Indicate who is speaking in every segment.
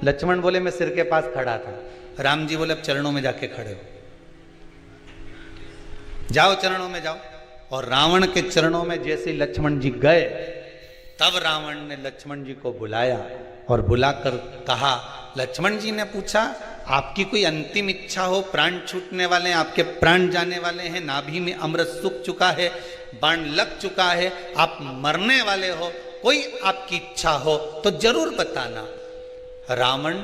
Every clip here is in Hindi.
Speaker 1: लक्ष्मण बोले मैं सिर के पास खड़ा था। राम जी बोले अब चरणों में जाके खड़े हो, जाओ चरणों में जाओ। और रावण के चरणों में जैसे लक्ष्मण जी गए, तब रावण ने लक्ष्मण जी को बुलाया और बुलाकर कहा, लक्ष्मण जी ने पूछा आपकी कोई अंतिम इच्छा हो, प्राण छूटने वाले हैं, आपके प्राण जाने वाले हैं, नाभि में अमृत सूख चुका है, बाण लग चुका है, आप मरने वाले हो, कोई आपकी इच्छा हो तो जरूर बताना। रावण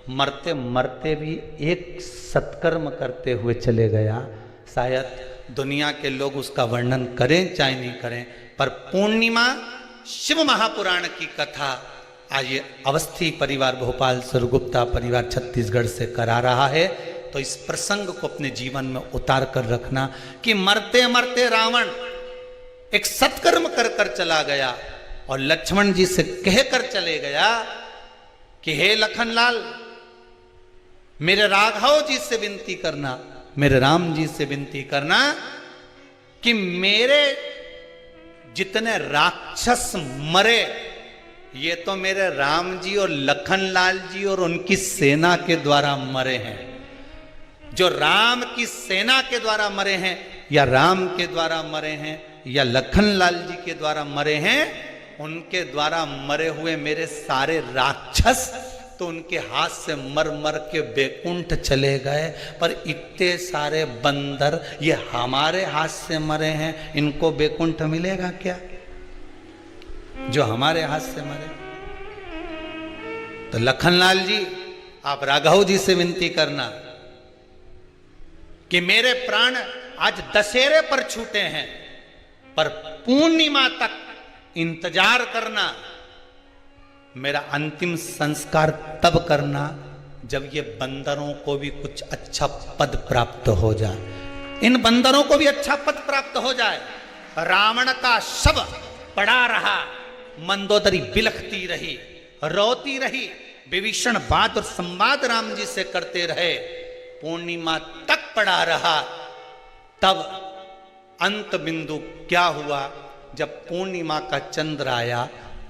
Speaker 1: मरते मरते भी एक सत्कर्म करते हुए चले गया। शायद दुनिया के लोग उसका वर्णन करें चाहे नहीं करें, पर पूर्णिमा शिव महापुराण की कथा आज ये अवस्थी परिवार भोपाल सरगुप्ता परिवार छत्तीसगढ़ से करा रहा है। तो इस प्रसंग को अपने जीवन में उतार कर रखना कि मरते मरते रावण एक सत्कर्म कर कर चला गया और लक्ष्मण जी से कहकर चले गया कि हे लखनलाल, मेरे राघव जी से विनती करना, मेरे राम जी से विनती करना कि मेरे जितने राक्षस मरे, ये तो मेरे राम जी और लखनलाल जी और उनकी सेना के द्वारा मरे हैं। जो राम की सेना के द्वारा मरे हैं या राम के द्वारा मरे हैं या लखनलाल जी के द्वारा मरे हैं, उनके द्वारा मरे हुए मेरे सारे राक्षस तो उनके हाथ से मर मर के बैकुंठ चले गए, पर इतने सारे बंदर ये हमारे हाथ से मरे हैं, इनको बैकुंठ मिलेगा क्या जो हमारे हाथ से मरे? तो लखनलाल जी आप राघव जी से विनती करना कि मेरे प्राण आज दशहरे पर छूटे हैं, पर पूर्णिमा तक इंतजार करना, मेरा अंतिम संस्कार तब करना जब ये बंदरों को भी कुछ अच्छा पद प्राप्त हो जाए, इन बंदरों को भी अच्छा पद प्राप्त हो जाए। रावण का शव पड़ा रहा, मंदोदरी बिलखती रही, रोती रही, विभीषण बात और संवाद राम जी से करते रहे, पूर्णिमा तक पड़ा रहा। तब अंत बिंदु क्या हुआ? जब पूर्णिमा का चंद्र आया,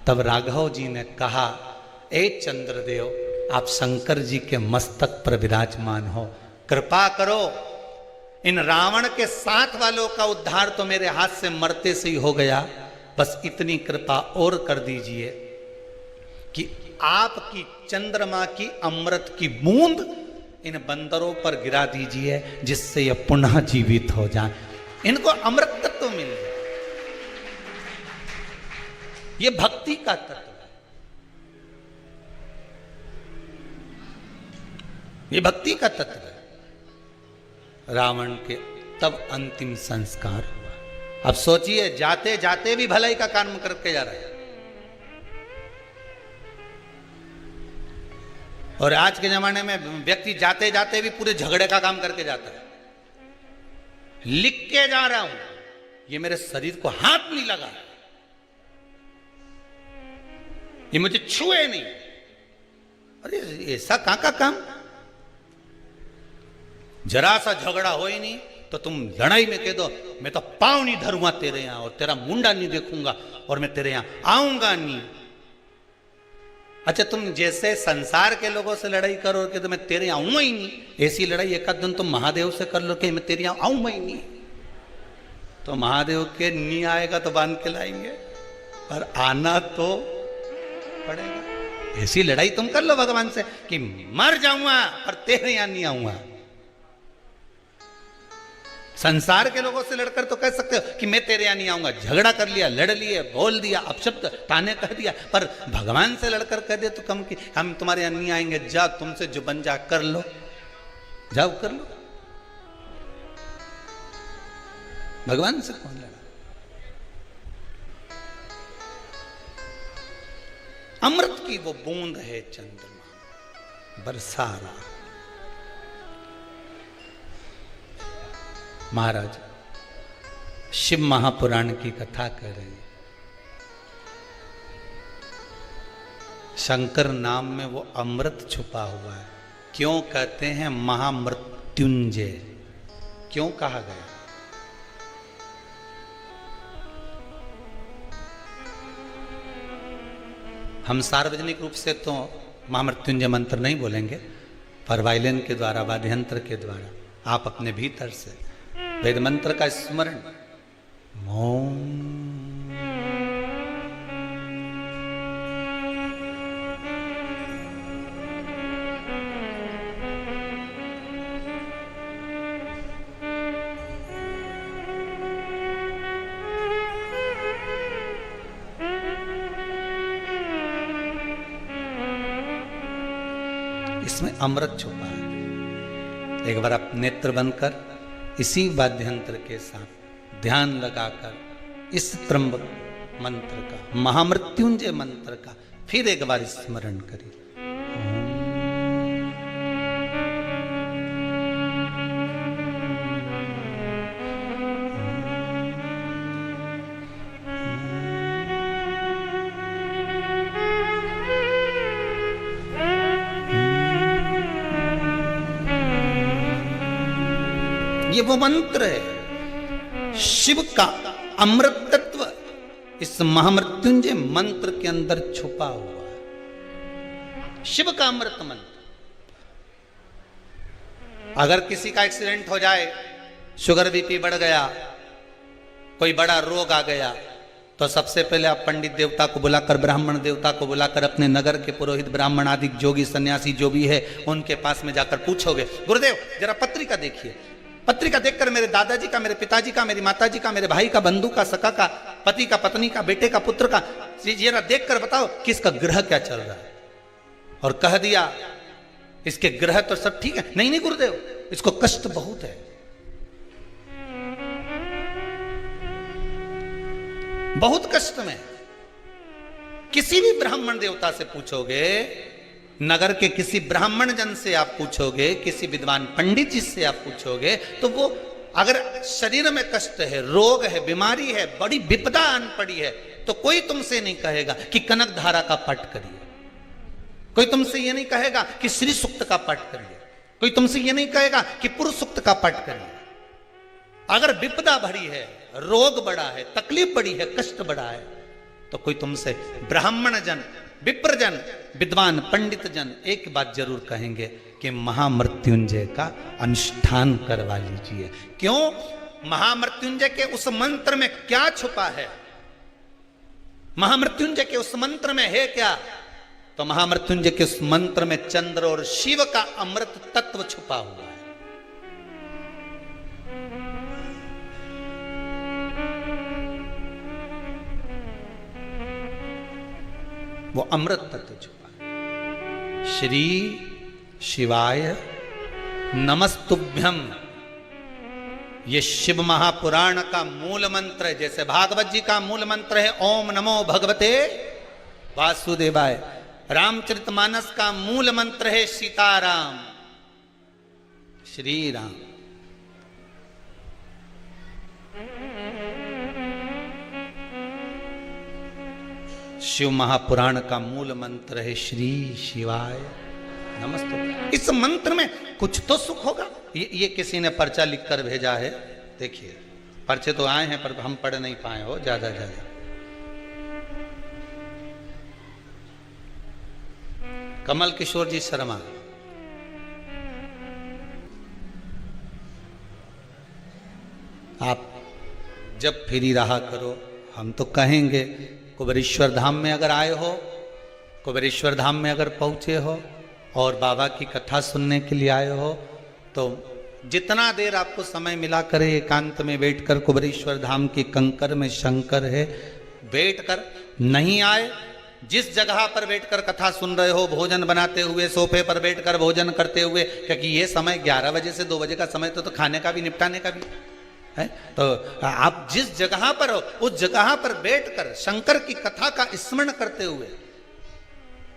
Speaker 1: तब राघव जी ने कहा, ए चंद्रदेव, आप शंकर जी के मस्तक पर विराजमान हो, कृपा करो, इन रावण के साथ वालों का उद्धार तो मेरे हाथ से मरते से ही हो गया, बस इतनी कृपा और कर दीजिए कि आपकी चंद्रमा की अमृत की बूंद इन बंदरों पर गिरा दीजिए, जिससे ये पुनः जीवित हो जाए, इनको अमृत तत्व मिल जाए। ये भक्ति का तत्व है, ये भक्ति का तत्व है। रावण के तब अंतिम संस्कार हुआ। अब सोचिए, जाते जाते भी भलाई का काम करके जा रहा है। और आज के जमाने में व्यक्ति जाते जाते भी पूरे झगड़े का काम करके जाता है। लिख के जा रहा हूं, ये मेरे शरीर को हाथ नहीं लगा, ये मुझे छुए नहीं। अरे ऐसा कहां का काम? जरा सा झगड़ा हो ही नहीं तो तुम लड़ाई में कह दो, मैं तो पांव नहीं धरूंगा तेरे यहां, और तेरा मुंडा नहीं देखूंगा, और मैं तेरे यहां आऊंगा नहीं। अच्छा, तुम जैसे संसार के लोगों से लड़ाई करो कि तो मैं तेरे यहां आऊंगा ही नहीं, ऐसी लड़ाई एक आध दिन तुम महादेव से कर लो कि मैं तेरे यहां आऊंगा ही नहीं, तो महादेव के नहीं आएगा तो बांध के लाएंगे, पर आना तो पड़ेगा। ऐसी लड़ाई तुम कर लो भगवान से कि मर जाऊंगा पर तेरे यहां नहीं आऊंगा। संसार के लोगों से लड़कर तो कह सकते हो कि मैं तेरे यहां नहीं आऊंगा, झगड़ा कर लिया, लड़ लिए, बोल दिया, अपशब्द ताने कह दिया, पर भगवान से लड़कर कह दे तो कम कि हम तुम्हारे यहां नहीं आएंगे, जा तुमसे जो बन जा कर लो, जाओ कर लो। भगवान से कौन लड़ा? अमृत की वो बूंद है चंद्रमा, बरसा रहा। महाराज शिव महापुराण की कथा कह रहे हैं। शंकर नाम में वो अमृत छुपा हुआ है। क्यों कहते हैं महामृत्युंजय? क्यों कहा गया? हम सार्वजनिक रूप से तो महामृत्युंजय मंत्र नहीं बोलेंगे, पर वायलिन के द्वारा, वाद्ययंत्र के द्वारा आप अपने भीतर से वेद मंत्र का स्मरण ओम। इसमें अमृत छुपा है। एक बार आप नेत्र बंद कर इसी वाद्ययंत्र के साथ ध्यान लगाकर इस त्र्यंबक मंत्र का, महामृत्युंजय मंत्र का फिर एक बार स्मरण करिए। ये वो मंत्र है, शिव का अमृत तत्व इस महामृत्युंजय मंत्र के अंदर छुपा हुआ है। शिव का अमृत मंत्र। अगर किसी का एक्सीडेंट हो जाए, शुगर बीपी बढ़ गया, कोई बड़ा रोग आ गया, तो सबसे पहले आप पंडित देवता को बुलाकर, ब्राह्मण देवता को बुलाकर, अपने नगर के पुरोहित ब्राह्मण आदि जोगी सन्यासी जो भी है उनके पास में जाकर पूछोगे, गुरुदेव जरा पत्रिका देखिए, पत्रिका देखकर मेरे दादाजी का, मेरे पिताजी का, मेरी माताजी का, मेरे भाई का, बंधु का, सखा का, पति का, पत्नी का, बेटे का, पुत्र का, जरा देखकर बताओ किसका ग्रह क्या चल रहा है। और कह दिया इसके ग्रह तो सब ठीक है। नहीं नहीं गुरुदेव, इसको कष्ट बहुत है, बहुत कष्ट में। किसी भी ब्राह्मण देवता से पूछोगे, नगर के किसी ब्राह्मण जन से आप पूछोगे, किसी विद्वान पंडित जी से आप पूछोगे, तो वो अगर शरीर में कष्ट है, रोग है, बीमारी है, बड़ी विपदा आन पड़ी है, तो कोई तुमसे नहीं कहेगा कि कनक धारा का पाठ करिए, कोई तुमसे ये नहीं कहेगा कि श्री सूक्त का पाठ करिए, कोई तुमसे ये नहीं कहेगा कि पुरुष सूक्त का पाठ करिए। अगर विपदा भरी है, रोग बड़ा है, तकलीफ बड़ी है, कष्ट बड़ा है, तो कोई तुमसे ब्राह्मण जन, विप्रजन, विद्वान पंडित जन एक बात जरूर कहेंगे कि महामृत्युंजय का अनुष्ठान करवा लीजिए। क्यों? महामृत्युंजय के उस मंत्र में क्या छुपा है? महामृत्युंजय के उस मंत्र में है क्या? तो महामृत्युंजय के उस मंत्र में चंद्र और शिव का अमृत तत्व छुपा हुआ है। वो अमृत तत्व छुपा है। श्री शिवाय नमस्तुभ्यम, ये शिव महापुराण का मूल मंत्र है। जैसे भागवत जी का मूल मंत्र है ओम नमो भगवते वासुदेवाय, रामचरितमानस का मूल मंत्र है सीताराम, श्री राम। शिव महापुराण का मूल मंत्र है श्री शिवाय नमस्ते। इस मंत्र में कुछ तो सुख होगा। ये किसी ने पर्चा लिखकर भेजा है, देखिए पर्चे तो आए हैं पर हम पढ़ नहीं पाए हो ज्यादा। कमल किशोर जी शर्मा, आप जब फ्री रहा करो, हम तो कहेंगे कुबेरेश्वर धाम में अगर आए हो, कुबेरेश्वर धाम में अगर पहुंचे हो और बाबा की कथा सुनने के लिए आए हो, तो जितना देर आपको समय मिला करे एकांत में बैठकर, कुबेरेश्वर धाम की कंकर में शंकर है, बैठकर, नहीं आए जिस जगह पर बैठकर कथा सुन रहे हो, भोजन बनाते हुए, सोफे पर बैठकर भोजन करते हुए, क्योंकि ये समय 11 बजे से 2 बजे का समय तो खाने का भी, निपटाने का भी है, तो आप जिस जगह पर हो उस जगह पर बैठकर शंकर की कथा का स्मरण करते हुए,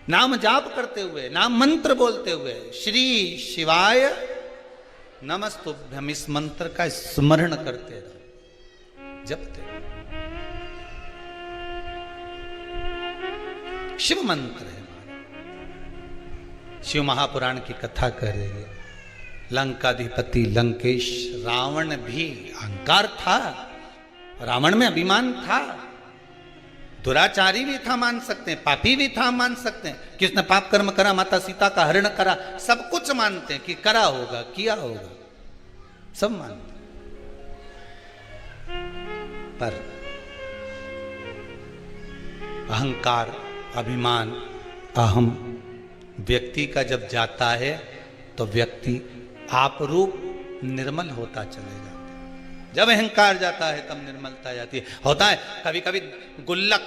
Speaker 1: नाम जाप करते हुए, नाम मंत्र बोलते हुए, श्री शिवाय नमस्तुभ्यम, इस मंत्र का स्मरण करते रहो, जपते। शिव मंत्र है, शिव महापुराण की कथा कर रहे हैं। लंकाधिपति लंकेश, रावण भी अहंकार था, रावण में अभिमान था, दुराचारी भी था मान सकते हैं, पापी भी था मान सकते हैं कि उसने पाप कर्म करा, माता सीता का हरण करा, सब कुछ मानते हैं कि करा होगा, किया होगा, सब मानते हैं। पर अहंकार, अभिमान, अहम व्यक्ति का जब जाता है तो व्यक्ति आप रूप निर्मल होता चले जाता है। जब अहंकार जाता है तब निर्मलता जाती है। होता है कभी कभी गुल्लक,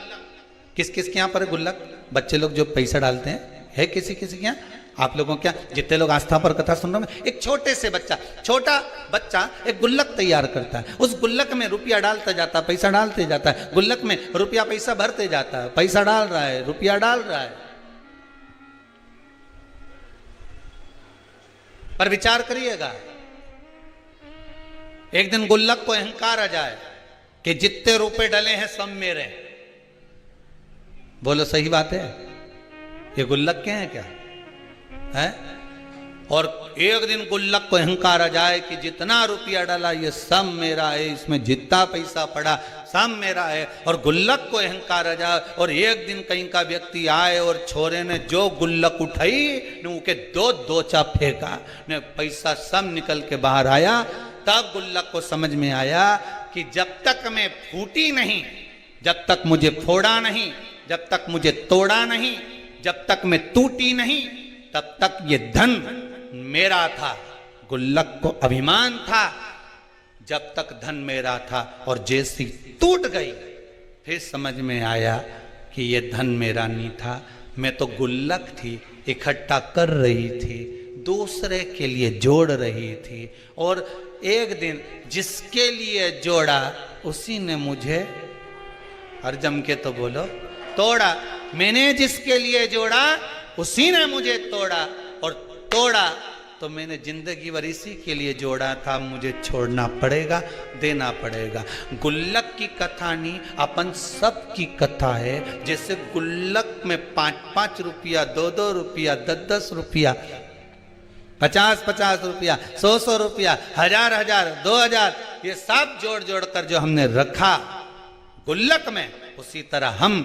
Speaker 1: किस किस के यहाँ पर गुल्लक, बच्चे लोग जो पैसा डालते हैं, है किसी किसी के यहाँ, आप लोगों के यहाँ जितने लोग आस्था पर कथा सुन रहे हैं, एक छोटे से बच्चा, छोटा बच्चा एक गुल्लक तैयार करता है, उस गुल्लक में रुपया डालता जाता है, पैसा डालते जाता है, गुल्लक में रुपया पैसा भरते जाता है, पैसा डाल रहा है, रुपया डाल रहा है। पर विचार करिएगा, एक दिन गुल्लक को अहंकार आ जाए कि जितने रुपए डले हैं सब मेरे। बोलो सही बात है? ये गुल्लक के हैं क्या है? और एक दिन गुल्लक को अहंकार आ जाए कि जितना रुपया डाला ये सब मेरा है, इसमें जितना पैसा पड़ा सब मेरा है, और गुल्लक को अहंकार आ जाए, और एक दिन कहीं का व्यक्ति आए और छोरे ने जो गुल्लक उठाई ने उनके दो दोचा फेंका ने पैसा सब निकल के बाहर आया। तब गुल्लक को समझ में आया कि जब तक मैं फूटी नहीं, जब तक मुझे फोड़ा नहीं, जब तक मुझे तोड़ा नहीं, जब तक मैं टूटी नहीं, तब तक ये धन मेरा था। गुल्लक को अभिमान था जब तक धन मेरा था, और जैसी टूट गई फिर समझ में आया कि ये धन मेरा नहीं था, मैं तो गुल्लक थी, इकट्ठा कर रही थी, दूसरे के लिए जोड़ रही थी, और एक दिन जिसके लिए जोड़ा उसी ने मुझे, हर जम के तो बोलो, तोड़ा। मैंने जिसके लिए जोड़ा उसी ने मुझे तोड़ा, और तोड़ा तो मैंने जिंदगी भर इसी के लिए जोड़ा था, मुझे छोड़ना पड़ेगा, देना पड़ेगा। गुल्लक की कथा नहीं, अपन सब की कथा है। जैसे गुल्लक में 5-5 रुपया, 2-2 रुपया, 10-10 रुपया, 50-50 रुपया, 100-100 रुपया, 1000-1000, 2000, ये सब जोड़ जोड़ कर जो हमने रखा गुल्लक में, उसी तरह हम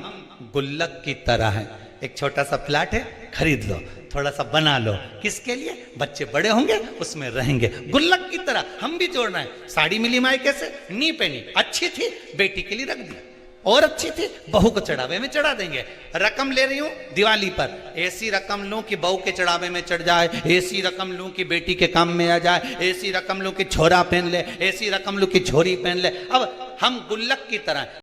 Speaker 1: गुल्लक की तरह हैं। एक छोटा सा फ्लैट है, खरीद लो, थोड़ा सा बना लो, किसके लिए? बच्चे बड़े होंगे उसमें रहेंगे। गुल्लक की तरह हम भी जोड़ना है। साड़ी मिली मायके से, नहीं पहनी, अच्छी थी, बेटी के लिए रख दी, और अच्छी थी, बहू को चढ़ावे में चढ़ा देंगे। रकम ले रही हूं दिवाली पर, ऐसी रकम लूं कि बहू के चढ़ावे में चढ़ जाए, ऐसी रकम लूं कि बेटी के काम में आ जाए, ऐसी रकम लूं कि छोरा पहन ले, ऐसी रकम लूं कि छोरी पहन ले। अब हम गुल्लक की तरह